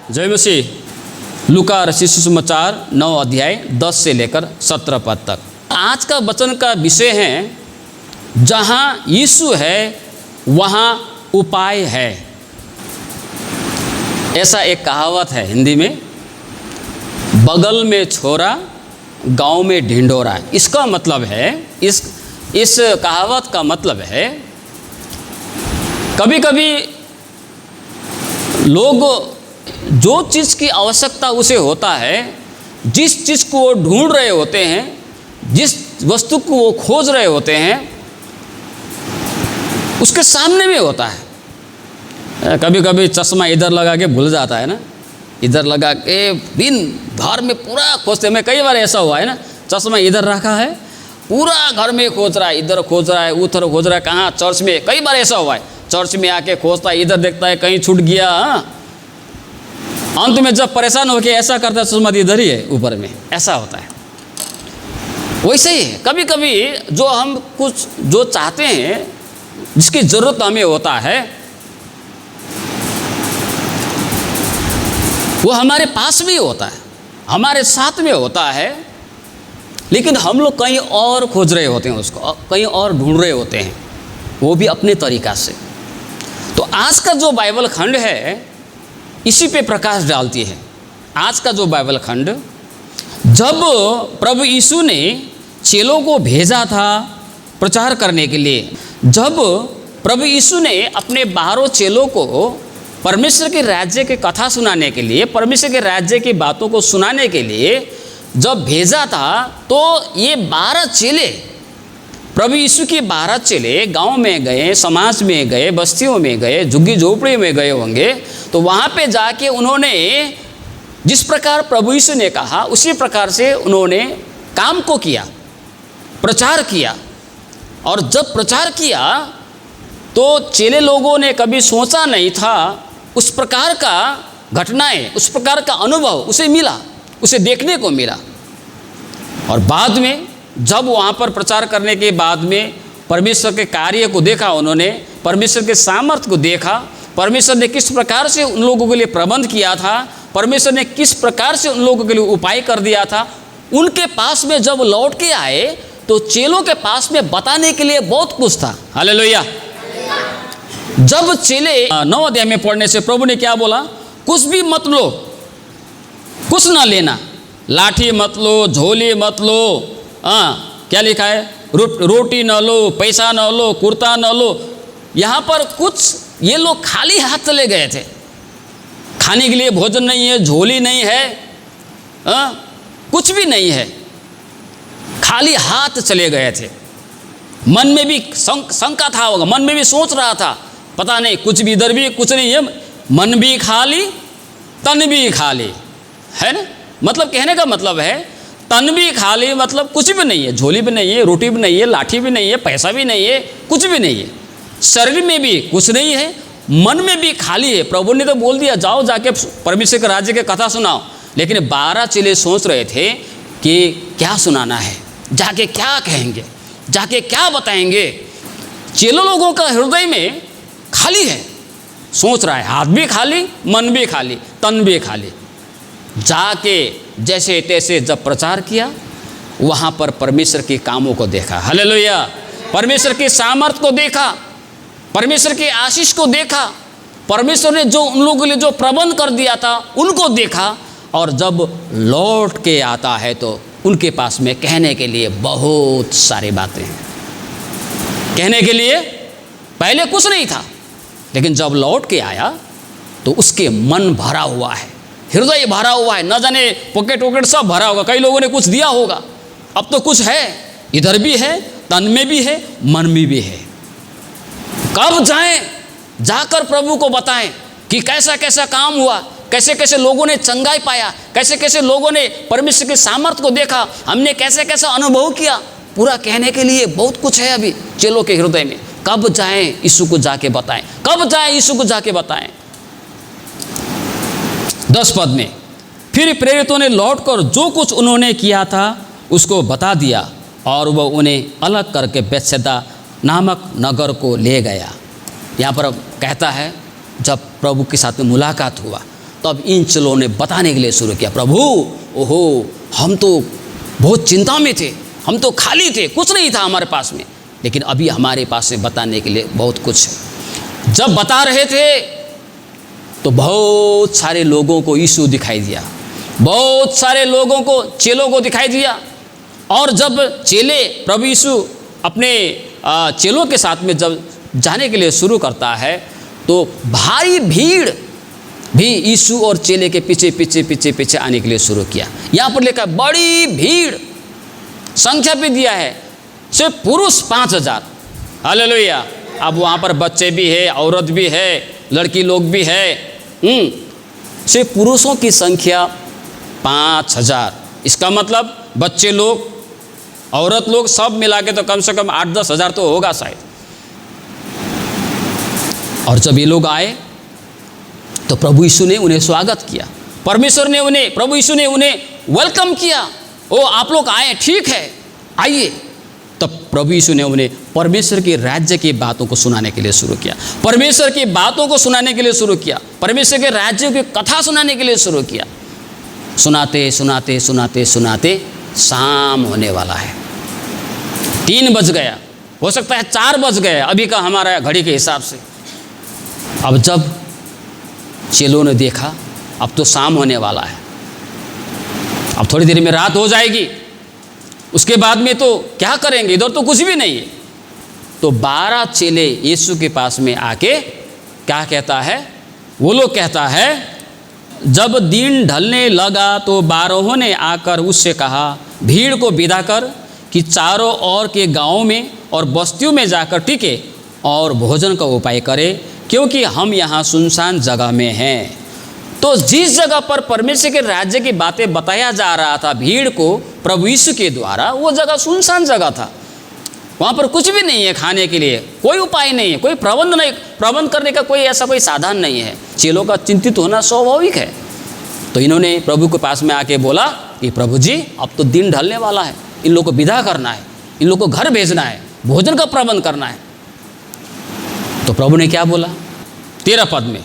जय मसीह। लूका रचित सुसमाचार 9 अध्याय 10 से लेकर 17 पद तक। आज का वचन का विषय है जहाँ यीशु है वहाँ उपाय है। ऐसा एक कहावत है हिंदी में, बगल में छोरा गांव में ढिंढोरा। इसका मतलब है, इस कहावत का मतलब है, कभी कभी लोग जो चीज़ की आवश्यकता उसे होता है, जिस चीज़ को वो ढूंढ रहे होते हैं, जिस वस्तु को वो खोज रहे होते हैं, उसके सामने में होता है। कभी कभी चश्मा इधर लगा के भूल जाता है ना, इधर लगा के दिन भर में पूरा खोजते। मैं कई बार ऐसा हुआ है ना, चश्मा इधर रखा है, पूरा घर में खोज रहा है, इधर खोज रहा है, उधर खोज रहा है, कहाँ चर्च में। कई बार ऐसा हुआ है, चर्च में आके खोजता है, इधर देखता है कहीं छूट गया। अंत में जब परेशान होकर ऐसा करता है, चश्मा इधर ही है ऊपर में, ऐसा होता है। वैसे ही है, कभी कभी जो हम कुछ जो चाहते हैं, जिसकी ज़रूरत हमें होता है, वो हमारे पास भी होता है, हमारे साथ में होता है, लेकिन हम लोग कहीं और खोज रहे होते हैं, उसको कहीं और ढूंढ रहे होते हैं, वो भी अपने तरीक़ा से। तो आज का जो बाइबल खंड है इसी पे प्रकाश डालती है। आज का जो बाइबल खंड, जब प्रभु यीशु ने चेलों को भेजा था प्रचार करने के लिए, जब प्रभु यीशु ने अपने 12 चेलों को परमेश्वर के राज्य की कथा सुनाने के लिए, परमेश्वर के राज्य की बातों को सुनाने के लिए जब भेजा था, तो ये 12 चेले, प्रभु यीशु के 12 चेले गांव में गए, समाज में गए, बस्तियों में गए, झुग्गी झोपड़ी में गए होंगे। तो वहाँ पे जाके उन्होंने जिस प्रकार प्रभु यीशु ने कहा, उसी प्रकार से उन्होंने काम को किया, प्रचार किया। और जब प्रचार किया तो चेले लोगों ने कभी सोचा नहीं था उस प्रकार का घटनाएं, उस प्रकार का अनुभव उसे मिला, उसे देखने को मिला। और बाद में जब वहाँ पर प्रचार करने के बाद में परमेश्वर के कार्य को देखा, उन्होंने परमेश्वर के सामर्थ्य को देखा, परमेश्वर ने किस प्रकार से उन लोगों के लिए प्रबंध किया था, परमेश्वर ने किस प्रकार से उन लोगों के लिए उपाय कर दिया था। उनके पास में जब लौट के आए तो चेलों के पास में बताने के लिए बहुत कुछ था। हालेलुया। जब चेले 9 अध्याय में पढ़ने से प्रभु ने क्या बोला, कुछ भी मत लो, कुछ ना लेना, लाठी मत लो, झोली मत लो। क्या लिखा है, रोटी न लो, पैसा न लो, कुर्ता न लो। यहाँ पर कुछ ये लोग खाली हाथ चले गए थे, खाने के लिए भोजन नहीं है, झोली नहीं है, कुछ भी नहीं है, खाली हाथ चले गए थे। मन में भी शंका था होगा, मन में भी सोच रहा था, पता नहीं कुछ भी, इधर भी कुछ नहीं है, मन भी खाली तन भी खाली है ना। मतलब कहने का मतलब है, तन भी खाली मतलब कुछ भी नहीं है, झोली भी नहीं है, रोटी भी नहीं है, लाठी भी नहीं है, पैसा भी नहीं है, कुछ भी नहीं है, शरीर में भी कुछ नहीं है, मन में भी खाली है। प्रभु ने तो बोल दिया, जाओ जाके परमेश्वर के राज्य की कथा सुनाओ। लेकिन 12 चेले सोच रहे थे कि क्या सुनाना है, जाके क्या कहेंगे, जाके क्या बताएंगे। चेलों लोगों का हृदय में खाली है, सोच रहा है, हाथ भी खाली, मन भी खाली, तन भी खाली। जाके जैसे तैसे जब प्रचार किया, वहाँ पर परमेश्वर के कामों को देखा। हालेलुया। परमेश्वर के सामर्थ्य को देखा, परमेश्वर के आशीष को देखा, परमेश्वर ने जो उन लोगों के लिए जो प्रबंध कर दिया था उनको देखा। और जब लौट के आता है तो उनके पास में कहने के लिए बहुत सारी बातें हैं। कहने के लिए पहले कुछ नहीं था, लेकिन जब लौट के आया तो उसके मन भरा हुआ है, हृदय भरा हुआ है, न जाने पॉकेट वॉकेट सब भरा होगा। कई लोगों ने कुछ दिया होगा, अब तो कुछ है, इधर भी है, तन में भी है, मन में भी है। कब जाएं, जाकर प्रभु को बताएं कि कैसा कैसा काम हुआ, कैसे कैसे लोगों ने चंगाई पाया, कैसे कैसे लोगों ने परमेश्वर के सामर्थ्य को देखा, हमने कैसे कैसा अनुभव किया। पूरा कहने के लिए बहुत कुछ है अभी चेलों के हृदय में। कब जाएं यीशु को जाके बताएं, कब जाएं यीशु को जाके बताएं। 10 पद में, फिर प्रेरितों ने लौटकर जो कुछ उन्होंने किया था उसको बता दिया, और वह उन्हें अलग करके बेतसैदा नामक नगर को ले गया। यहाँ पर कहता है, जब प्रभु के साथ में मुलाकात हुआ तब इन चेलों ने बताने के लिए शुरू किया, प्रभु ओहो हम तो बहुत चिंता में थे, हम तो खाली थे, कुछ नहीं था हमारे पास में, लेकिन अभी हमारे पास में बताने के लिए बहुत कुछ है। जब बता रहे थे तो बहुत सारे लोगों को यीशु दिखाई दिया, बहुत सारे लोगों को, चेलों को दिखाई दिया। और जब चेले प्रभु यीशु अपने चेलों के साथ में जब जाने के लिए शुरू करता है तो भारी भीड़ भी यीशु और चेले के पीछे पीछे पीछे पीछे आने के लिए शुरू किया। यहाँ पर लिखा बड़ी भीड़, संख्या भी दिया है, सिर्फ पुरुष 5000। हालेलुया। अब वहाँ पर बच्चे भी है, औरत भी है, लड़की लोग भी है। सिर्फ पुरुषों की संख्या 5000। इसका मतलब बच्चे लोग, औरत लोग सब मिला के तो कम से कम 8-10 हज़ार तो होगा शायद। और जब ये लोग आए तो प्रभु यीशु ने उन्हें स्वागत किया, परमेश्वर ने उन्हें, प्रभु यीशु ने उन्हें वेलकम किया। ओ आप लोग आए, ठीक है, आइए। तब प्रभु यीशु ने उन्हें परमेश्वर के राज्य की बातों को सुनाने के लिए शुरू किया, परमेश्वर की बातों को सुनाने के लिए शुरू किया, परमेश्वर के राज्य की कथा सुनाने के लिए शुरू किया। सुनाते सुनाते सुनाते सुनाते शाम होने वाला है, 3 बज गया, हो सकता है 4 बज गए अभी का हमारा घड़ी के हिसाब से। अब जब चेलों ने देखा अब तो शाम होने वाला है, अब थोड़ी देर में रात हो जाएगी, उसके बाद में तो क्या करेंगे, इधर तो कुछ भी नहीं है। तो 12 चेले यीशु के पास में आके क्या कहता है, वो लोग कहता है, जब दिन ढलने लगा तो 12 ने आकर उससे कहा, भीड़ को विदा कर कि चारों ओर के गांवों में और बस्तियों में जाकर टिके और भोजन का उपाय करे, क्योंकि हम यहाँ सुनसान जगह में हैं। तो जिस जगह पर परमेश्वर के राज्य की बातें बताया जा रहा था भीड़ को प्रभु यीशु के द्वारा, वो जगह सुनसान जगह था, वहाँ पर कुछ भी नहीं है, खाने के लिए कोई उपाय नहीं है, कोई प्रबंध नहीं, प्रबंध करने का कोई ऐसा कोई साधन नहीं है। चेलों का चिंतित होना स्वाभाविक है। तो इन्होंने प्रभु के पास में आके बोला कि प्रभु जी अब तो दिन ढलने वाला है, इन लोगों को विदा करना है, इन लोगों को घर भेजना है, भोजन का प्रबंध करना है। तो प्रभु ने क्या बोला, 13 पद में,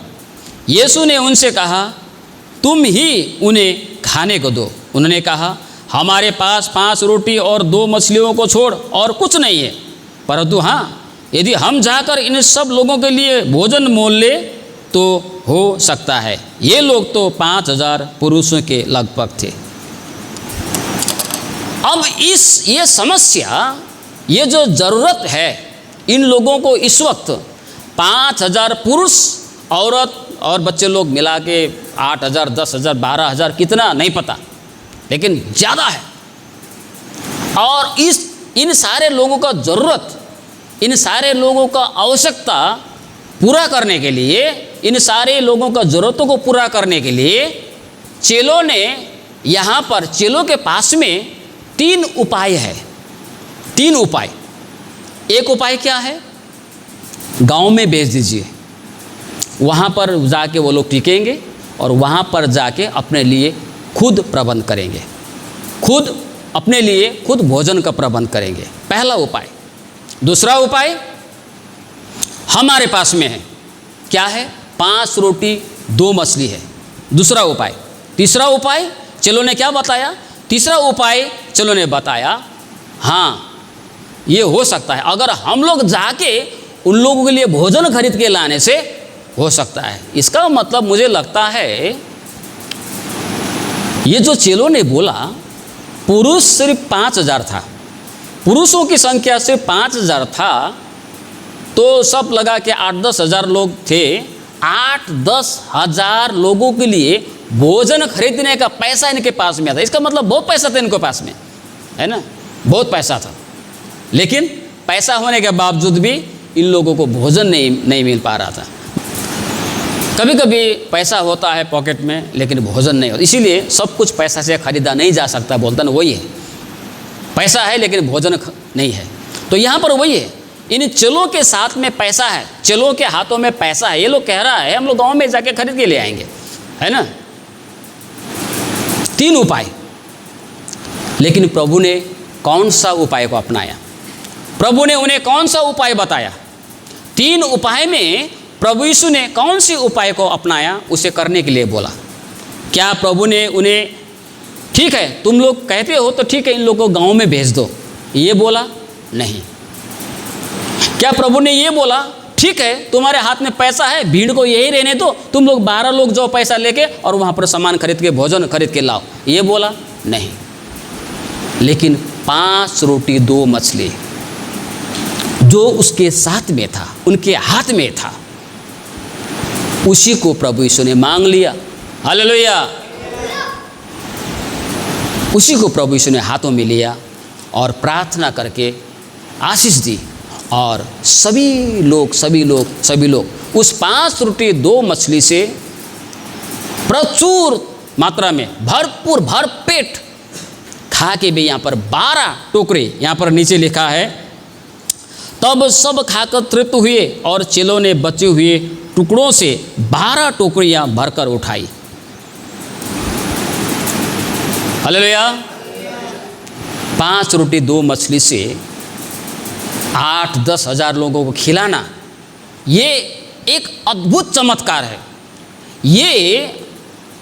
यीशु ने उनसे कहा, तुम ही उन्हें खाने को दो। उन्होंने कहा, हमारे पास 5 रोटी और 2 मछलियों को छोड़ और कुछ नहीं है, परंतु हाँ, यदि हम जाकर इन सब लोगों के लिए भोजन मोल ले तो हो सकता है। ये लोग तो 5000 पुरुषों के लगभग थे। अब ये समस्या, ये जो ज़रूरत है इन लोगों को इस वक्त 5000 पुरुष, औरत और बच्चे लोग मिला के 8000, 10,000, 12,000 कितना नहीं पता, लेकिन ज़्यादा है। और इन सारे लोगों का ज़रूरत, इन सारे लोगों का आवश्यकता पूरा करने के लिए, इन सारे लोगों का ज़रूरतों को पूरा करने के लिए चेलों ने यहाँ पर, चेलों के पास में 3 उपाय है। 3 उपाय। एक उपाय क्या है, गांव में भेज दीजिए, वहाँ पर जाके वो लोग टिकेंगे और वहाँ पर जाके अपने लिए खुद प्रबंध करेंगे, खुद अपने लिए खुद भोजन का प्रबंध करेंगे, पहला उपाय। दूसरा उपाय हमारे पास में है, क्या है, 5 रोटी 2 मछली है, दूसरा उपाय। तीसरा उपाय चलो ने क्या बताया, तीसरा उपाय चलो ने बताया, हाँ ये हो सकता है, अगर हम लोग जाके उन लोगों के लिए भोजन खरीद के लाने से हो सकता है। इसका मतलब मुझे लगता है ये जो चेलों ने बोला, पुरुष सिर्फ 5000 था, पुरुषों की संख्या सिर्फ 5000 था, तो सब लगा के 8-10 हज़ार लोग थे। 8-10 हज़ार लोगों के लिए भोजन खरीदने का पैसा इनके पास में था। इसका मतलब बहुत पैसा था इनके पास में, है ना, बहुत पैसा था। लेकिन पैसा होने के बावजूद भी इन लोगों को भोजन नहीं मिल पा रहा था। कभी कभी पैसा होता है पॉकेट में, लेकिन भोजन नहीं होता। इसीलिए सब कुछ पैसा से खरीदा नहीं जा सकता, बोलता ना वही है, पैसा है लेकिन भोजन नहीं है। तो यहाँ पर वही है, इन चेलों के साथ में पैसा है, चेलों के हाथों में पैसा है। ये लोग कह रहा है हम लोग गांव में जाके खरीद के ले आएंगे, है ना। 3 उपाय, लेकिन प्रभु ने कौन सा उपाय को अपनाया, प्रभु ने उन्हें कौन सा उपाय बताया। 3 उपाय में प्रभु यीशु ने कौन सी उपाय को अपनाया, उसे करने के लिए बोला। क्या प्रभु ने उन्हें ठीक है तुम लोग कहते हो तो ठीक है इन लोगों को गांव में भेज दो, ये बोला? नहीं। क्या प्रभु ने ये बोला ठीक है तुम्हारे हाथ में पैसा है, भीड़ को यही रहने दो, तुम लोग 12 लोग जाओ पैसा लेके और वहाँ पर सामान खरीद के भोजन खरीद के लाओ, ये बोला? नहीं। लेकिन 5 रोटी 2 मछली जो उसके साथ में था, उनके हाथ में था, उसी को प्रभु यीशु ने मांग लिया। हालेलुया। उसी को प्रभु यीशु ने हाथों में लिया और प्रार्थना करके आशीष दी और सभी लोग उस 5 रोटी 2 मछली से प्रचुर मात्रा में भर पेट खा के भी यहाँ पर 12 टोकरे, यहाँ पर नीचे लिखा है, तब सब खाकर तृप्त हुए और चेलों ने बचे हुए टुकड़ों से 12 टोकरियां भरकर उठाई। हालेलुया। 5 रोटी 2 मछली से 8-10 हजार लोगों को खिलाना, ये एक अद्भुत चमत्कार है। ये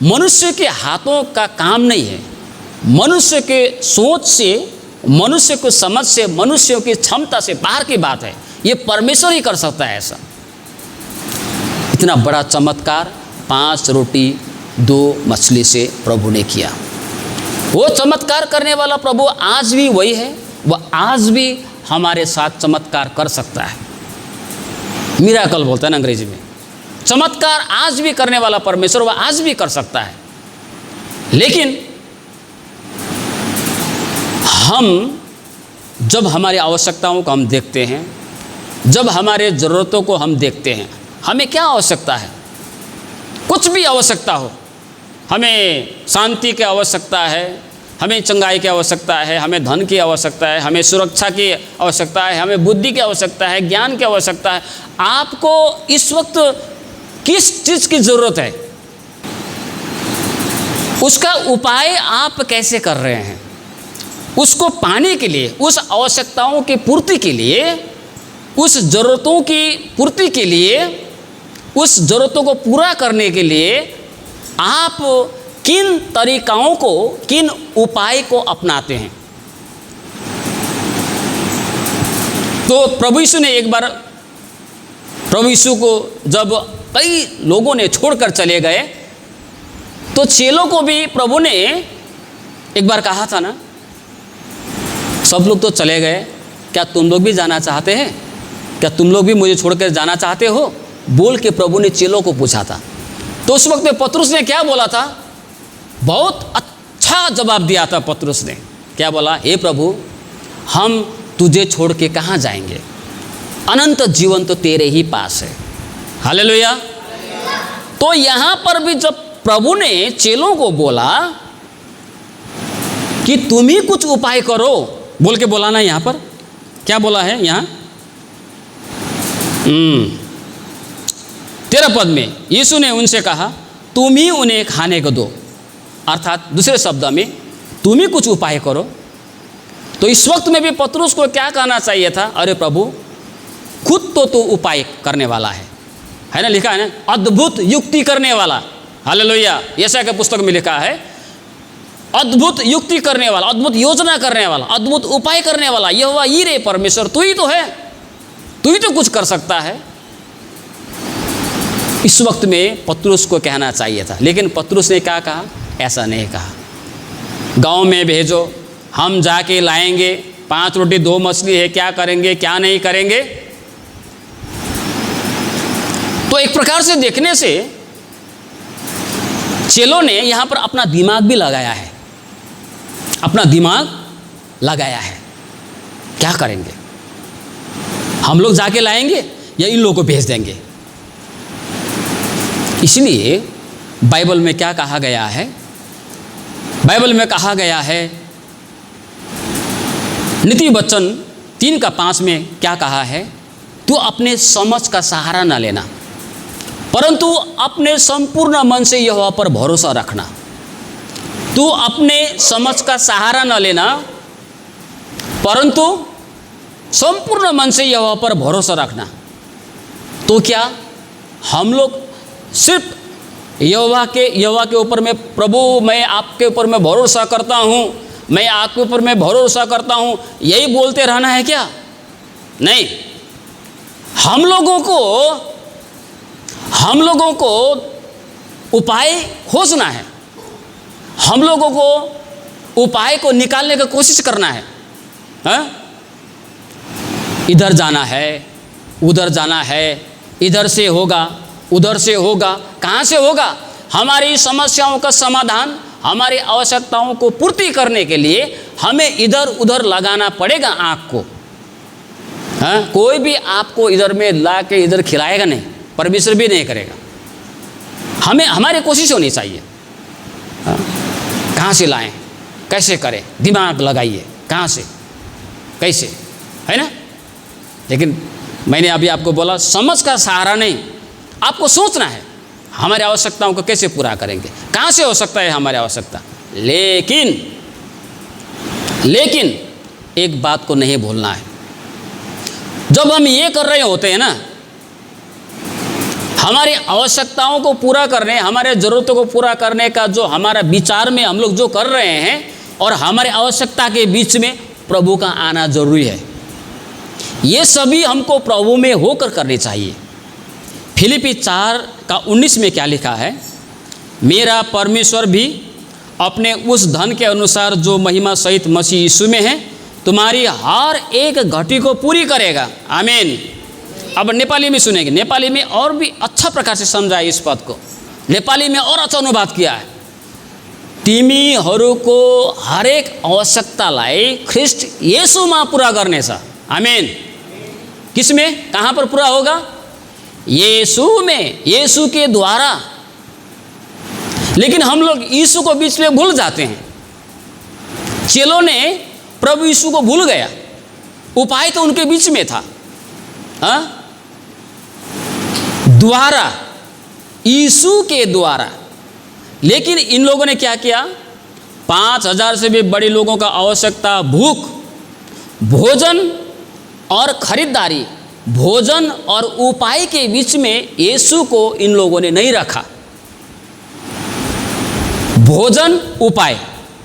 मनुष्य के हाथों का काम नहीं है, मनुष्य के सोच से, मनुष्य को समझ से, मनुष्यों की क्षमता से बाहर की बात है। ये परमेश्वर ही कर सकता है ऐसा। इतना बड़ा चमत्कार 5 रोटी 2 मछली से प्रभु ने किया। वो चमत्कार करने वाला प्रभु आज भी वही है, वह आज भी हमारे साथ चमत्कार कर सकता है। मिराकल बोलते हैं ना अंग्रेजी में। चमत्कार आज भी करने वाला परमेश्वर वह आज भी कर सकता है। लेकिन हम जब हमारी आवश्यकताओं को हम देखते हैं, जब हमारे ज़रूरतों को हम देखते हैं, हमें क्या आवश्यकता है, कुछ भी आवश्यकता हो, हमें शांति की आवश्यकता है, हमें चंगाई की आवश्यकता है, हमें धन की आवश्यकता है, हमें सुरक्षा की आवश्यकता है, हमें बुद्धि की आवश्यकता है, ज्ञान की आवश्यकता है। आपको इस वक्त किस चीज़ की ज़रूरत है, उसका उपाय आप कैसे कर रहे हैं? उसको पाने के लिए, उस आवश्यकताओं की पूर्ति के लिए, उस ज़रूरतों की पूर्ति के लिए, उस ज़रूरतों को पूरा करने के लिए आप किन तरीकाओं को, किन उपाय को अपनाते हैं? तो प्रभु यीशु ने एक बार, प्रभु यीशु को जब कई लोगों ने छोड़कर चले गए तो चेलों को भी प्रभु ने एक बार कहा था ना, सब लोग तो चले गए, क्या तुम लोग भी जाना चाहते हैं? क्या तुम लोग भी मुझे छोड़कर जाना चाहते हो? बोल के प्रभु ने चेलों को पूछा था। तो उस वक्त में पतरस ने क्या बोला था? बहुत अच्छा जवाब दिया था पतरस ने। क्या बोला? हे प्रभु, हम तुझे छोड़ के कहाँ जाएंगे? अनंत जीवन तो तेरे ही पास है। हालेलुया। तो यहाँ पर भी जब प्रभु ने चेलों को बोला कि तुम ही कुछ उपाय करो, बोल के बोला ना, यहाँ पर क्या बोला है? यहाँ 13 पद में यीशु ने उनसे कहा, तुम ही उन्हें खाने को दो। अर्थात दूसरे शब्द में, तुम ही कुछ उपाय करो। तो इस वक्त में भी पतरस को क्या कहना चाहिए था? अरे प्रभु, खुद तो तू उपाय करने वाला है ना? लिखा है ना, अद्भुत युक्ति करने वाला। हालेलुया। यशायाह के पुस्तक में लिखा है, अद्भुत युक्ति करने वाला, अद्भुत योजना करने वाला, अद्भुत उपाय करने वाला यहोवा यीरे परमेश्वर तू ही तो है, तू ही तो कुछ कर सकता है। इस वक्त में पतरस को कहना चाहिए था, लेकिन पतरस ने क्या कहा? ऐसा नहीं कहा, गांव में भेजो, हम जाके लाएंगे, 5 रोटी 2 मछली है, क्या करेंगे क्या नहीं करेंगे। तो एक प्रकार से देखने से चेलों ने यहाँ पर अपना दिमाग भी लगाया है, अपना दिमाग लगाया है। क्या करेंगे? हम लोग जाके लाएंगे या इन लोगों को भेज देंगे? इसलिए बाइबल में क्या कहा गया है? बाइबल में कहा गया है, नीति वचन 3:5 में क्या कहा है? तू अपने समझ का सहारा न लेना, परंतु अपने संपूर्ण मन से यहोवा पर भरोसा रखना। तू अपने समझ का सहारा न लेना, परंतु संपूर्ण मन से यहोवा पर भरोसा रखना। तो क्या हम लोग सिर्फ यहोवा के ऊपर मैं, प्रभु मैं आपके ऊपर मैं भरोसा करता हूँ, मैं आपके ऊपर मैं भरोसा करता हूँ, यही बोलते रहना है क्या? नहीं, हम लोगों को उपाय खोजना है, हम लोगों को उपाय को निकालने की कोशिश करना है। इधर जाना है, उधर जाना है, इधर से होगा, उधर से होगा, कहाँ से होगा? हमारी समस्याओं का समाधान, हमारी आवश्यकताओं को पूर्ति करने के लिए हमें इधर उधर लगाना पड़ेगा आँख को। कोई भी आपको इधर में ला के इधर खिलाएगा नहीं, परमेश्वर भी नहीं करेगा। हमें हमारी कोशिश होनी चाहिए। कहाँ से लाएं, कैसे करें, दिमाग लगाइए, कहाँ से कैसे, है ना? लेकिन मैंने अभी आपको बोला, समझ का सहारा नहीं, आपको सोचना है हमारी आवश्यकताओं को कैसे पूरा करेंगे, कहाँ से हो सकता है हमारी आवश्यकता। लेकिन एक बात को नहीं भूलना है, जब हम ये कर रहे होते हैं ना, हमारी आवश्यकताओं को पूरा करने, हमारे ज़रूरतों को पूरा करने का जो हमारा विचार में हम लोग जो कर रहे हैं, और हमारी आवश्यकता के बीच में प्रभु का आना जरूरी है। ये सभी हमको प्रभु में होकर करनी चाहिए। फिलिपी 4:19 में क्या लिखा है? मेरा परमेश्वर भी अपने उस धन के अनुसार जो महिमा सहित मसीह यीशु में है, तुम्हारी हर एक घटी को पूरी करेगा। आमीन। अब नेपाली में सुनेंगे, नेपाली में और भी अच्छा प्रकार से समझा इस पद को, नेपाली में और अच्छा अनुवाद किया है। तिमीहरूको हरेक आवश्यकतालाई ख्रिस्ट येशूमा पूरा गर्ने छ। आमीन। किसमें, कहाँ पर पूरा होगा? यीशु में, यीशु के द्वारा। लेकिन हम लोग यीशु को बीच में भूल जाते हैं। चेलों ने प्रभु यीशु को भूल गया, उपाय तो उनके बीच में था। द्वारा, यीशु के द्वारा। लेकिन इन लोगों ने क्या किया? 5000 से भी बड़े लोगों का आवश्यकता, भूख, भोजन और खरीदारी, भोजन और उपाय के बीच में यीशु को इन लोगों ने नहीं रखा। भोजन, उपाय,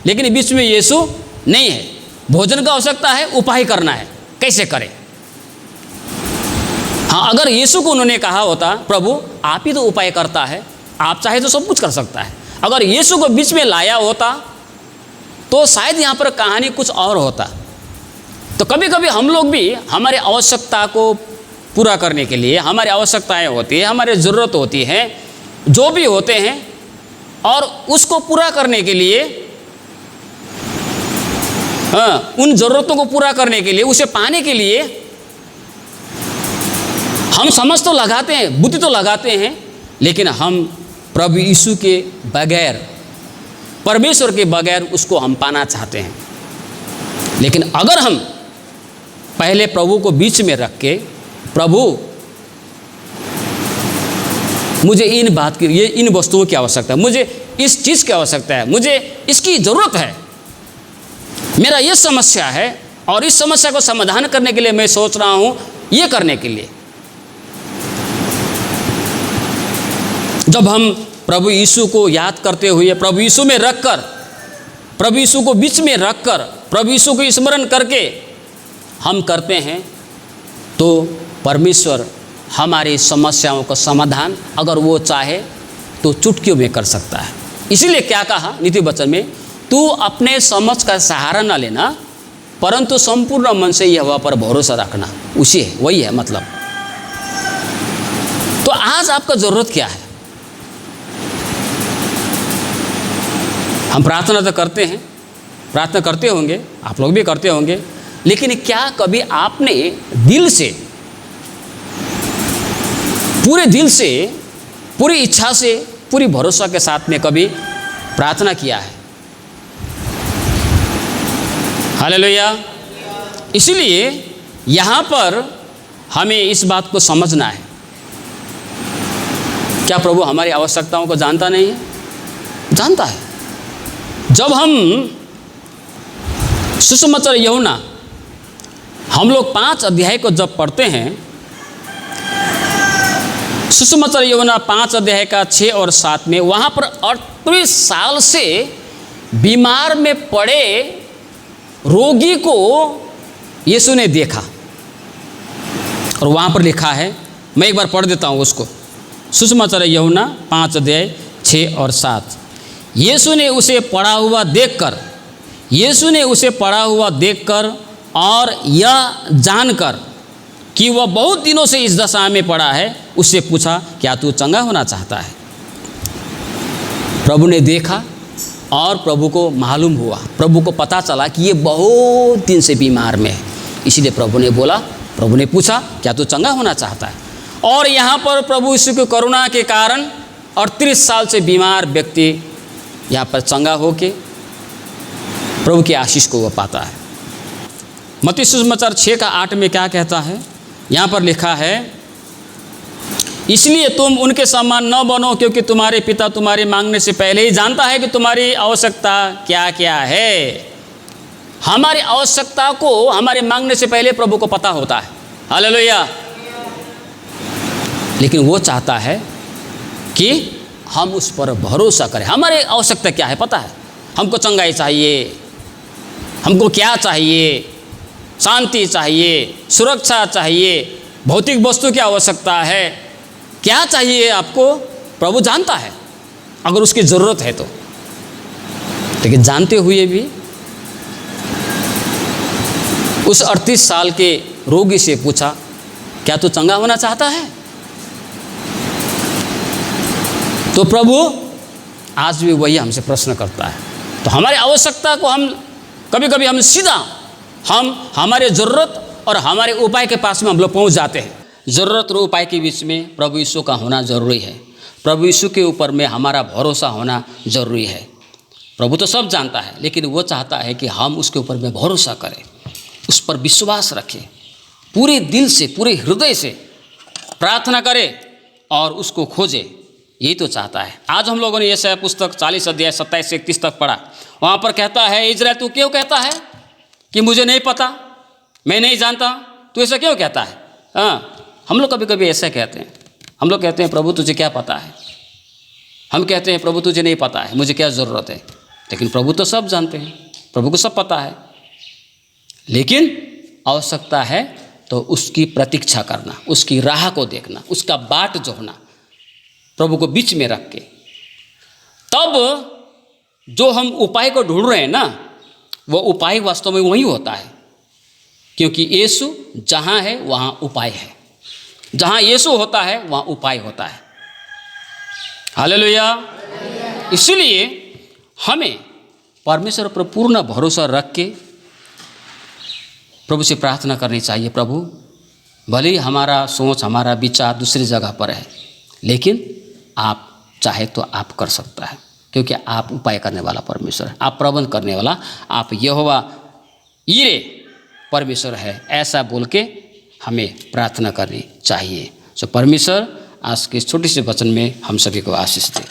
लेकिन बीच में यीशु नहीं है। भोजन का आवश्यकता है, उपाय करना है, कैसे करें? हाँ, अगर यीशु को उन्होंने कहा होता, प्रभु आप ही तो उपाय करता है, आप चाहे तो सब कुछ कर सकता है, अगर यीशु को बीच में लाया होता तो शायद यहाँ पर कहानी कुछ और होता। तो कभी कभी हम लोग भी हमारी आवश्यकता को पूरा करने के लिए, हमारी आवश्यकताएं होती है, हमारी ज़रूरत होती है, जो भी होते हैं, और उसको पूरा करने के लिए, उन ज़रूरतों को पूरा करने के लिए, उसे पाने के लिए हम समझ तो लगाते हैं, बुद्धि तो लगाते हैं, लेकिन हम प्रभु यीशु के बगैर, परमेश्वर के बगैर उसको हम पाना चाहते हैं। लेकिन अगर हम पहले प्रभु को बीच में रख के, प्रभु मुझे इन वस्तुओं की आवश्यकता है, मुझे इस चीज़ की आवश्यकता है, मुझे इसकी ज़रूरत है, मेरा ये समस्या है, और इस समस्या को समाधान करने के लिए मैं सोच रहा हूँ ये करने के लिए। जब हम प्रभु यीशु को याद करते हुए, प्रभु यीशु में रखकर, प्रभु यीशु को बीच में रखकर, प्रभु यीशु को स्मरण करके हम करते हैं, तो परमेश्वर हमारी समस्याओं का समाधान अगर वो चाहे तो चुटकियों में कर सकता है। इसीलिए क्या कहा नीति वचन में, तू अपने समझ का सहारा न लेना, परंतु संपूर्ण मन से यहोवा पर भरोसा रखना। उसी है, वही है मतलब। तो आज आपका ज़रूरत क्या है? हम प्रार्थना तो करते हैं, प्रार्थना करते होंगे, आप लोग भी करते होंगे, लेकिन क्या कभी आपने दिल से, पूरे दिल से, पूरी इच्छा से, पूरी भरोसा के साथ में कभी प्रार्थना किया है? हालेलुया। इसलिए यहाँ पर हमें इस बात को समझना है, क्या प्रभु हमारी आवश्यकताओं को जानता नहीं है? जानता है। जब हम सुसमाचार यूहन्ना, हम लोग 5 अध्याय को जब पढ़ते हैं, सुसमाचार यूहन्ना 5 अध्याय का 6 और 7 में वहाँ पर 38 साल से बीमार में पड़े रोगी को यीशु ने देखा। और वहाँ पर लिखा है, मैं एक बार पढ़ देता हूँ उसको। सुसमाचार यूहन्ना 5 अध्याय 6 और 7। यीशु ने उसे पड़ा हुआ देखकर और यह जानकर कि वह बहुत दिनों से इस दशा में पड़ा है, उससे पूछा, क्या तू चंगा होना चाहता है? प्रभु ने देखा और प्रभु को मालूम हुआ, प्रभु को पता चला कि ये बहुत दिन से बीमार में है। इसीलिए प्रभु ने पूछा, क्या तू चंगा होना चाहता है? और यहाँ पर प्रभु यीशु की करुणा के कारण 38 साल से बीमार व्यक्ति यहाँ पर चंगा होके प्रभु की आशीष को वह पाता है। मत्ती सुसमाचार 6 का 8 में क्या कहता है? यहाँ पर लिखा है, इसलिए तुम उनके समान न बनो, क्योंकि तुम्हारे पिता तुम्हारे मांगने से पहले ही जानता है कि तुम्हारी आवश्यकता क्या क्या है। हमारी आवश्यकता को हमारे मांगने से पहले प्रभु को पता होता है। हालेलुया। लेकिन वो चाहता है कि हम उस पर भरोसा करें। हमारी आवश्यकता क्या है पता है? हमको चंगाई चाहिए, हमको क्या चाहिए? शांति चाहिए, सुरक्षा चाहिए, भौतिक वस्तु की आवश्यकता है, क्या चाहिए आपको? प्रभु जानता है अगर उसकी ज़रूरत है तो। लेकिन जानते हुए भी उस 38 साल के रोगी से पूछा, क्या तू चंगा होना चाहता है? तो प्रभु आज भी वही हमसे प्रश्न करता है। तो हमारी आवश्यकता को हम कभी हम सीधा हमारे ज़रूरत और हमारे उपाय के पास में हम लोग पहुंच जाते हैं। ज़रूरत और उपाय के बीच में प्रभु यीशु का होना ज़रूरी है। प्रभु यीशु के ऊपर में हमारा भरोसा होना ज़रूरी है। प्रभु तो सब जानता है, लेकिन वो चाहता है कि हम उसके ऊपर में भरोसा करें, उस पर विश्वास रखें, पूरे दिल से, पूरे हृदय से प्रार्थना करें और उसको खोजें। यही तो चाहता है। आज हम लोगों ने यशायाह पुस्तक 40 अध्याय 27 से 31 तक पढ़ा। वहाँ पर कहता है, इज़राइल तू क्यों कहता है कि मुझे नहीं पता, मैं नहीं जानता? तू ऐसा क्यों कहता है? हाँ, हम लोग कभी कभी ऐसा कहते हैं। हम लोग कहते हैं, प्रभु तुझे क्या पता है? हम कहते हैं, प्रभु तुझे नहीं पता है, मुझे क्या ज़रूरत है? लेकिन प्रभु तो सब जानते हैं, प्रभु को सब पता है। लेकिन आवश्यकता है तो उसकी प्रतीक्षा करना, उसकी राह को देखना, उसका बाट जोड़ना, प्रभु को बीच में रख के। तब जो हम उपाय को ढूंढ रहे हैं ना, वो उपाय वास्तव में वही होता है। क्योंकि यीशु जहाँ है वहाँ उपाय है, जहाँ यीशु होता है वहाँ उपाय होता है। हालेलुया। इसलिए हमें परमेश्वर पर पूर्ण भरोसा रख के प्रभु से प्रार्थना करनी चाहिए। प्रभु, भले ही हमारा सोच, हमारा विचार दूसरी जगह पर है, लेकिन आप चाहे तो आप कर सकता है, क्योंकि आप उपाय करने वाला परमेश्वर है, आप प्रबंध करने वाला, आप यहोवा यीरे परमेश्वर है। ऐसा बोल के हमें प्रार्थना करनी चाहिए। सो परमेश्वर आज के छोटे से वचन में हम सभी को आशीष दे।